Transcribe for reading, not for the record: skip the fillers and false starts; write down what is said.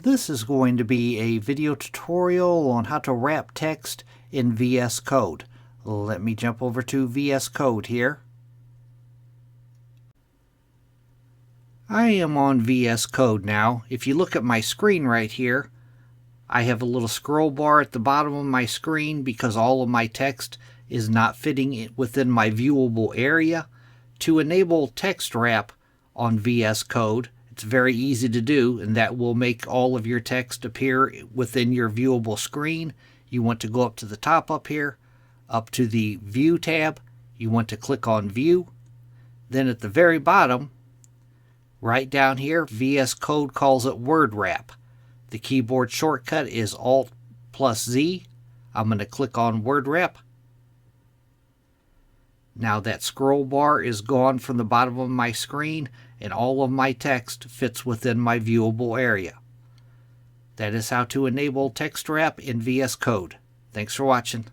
This is going to be a video tutorial on how to wrap text in VS Code. Let me jump over to VS Code here. I am on VS Code now. If you look at my screen right here, I have a little scroll bar at the bottom of my screen because all of my text is not fitting within my viewable area. To enable text wrap on VS Code, it's very easy to do, and that will make all of your text appear within your viewable screen. You want to go up to the top up here, up to the View tab. You want to click on View. Then at the very bottom, right down here, VS Code calls it Word Wrap. The keyboard shortcut is Alt+Z. I'm going to click on Word Wrap. Now that scroll bar is gone from the bottom of my screen, and all of my text fits within my viewable area. That is how to enable text wrap in VS Code. Thanks for watching.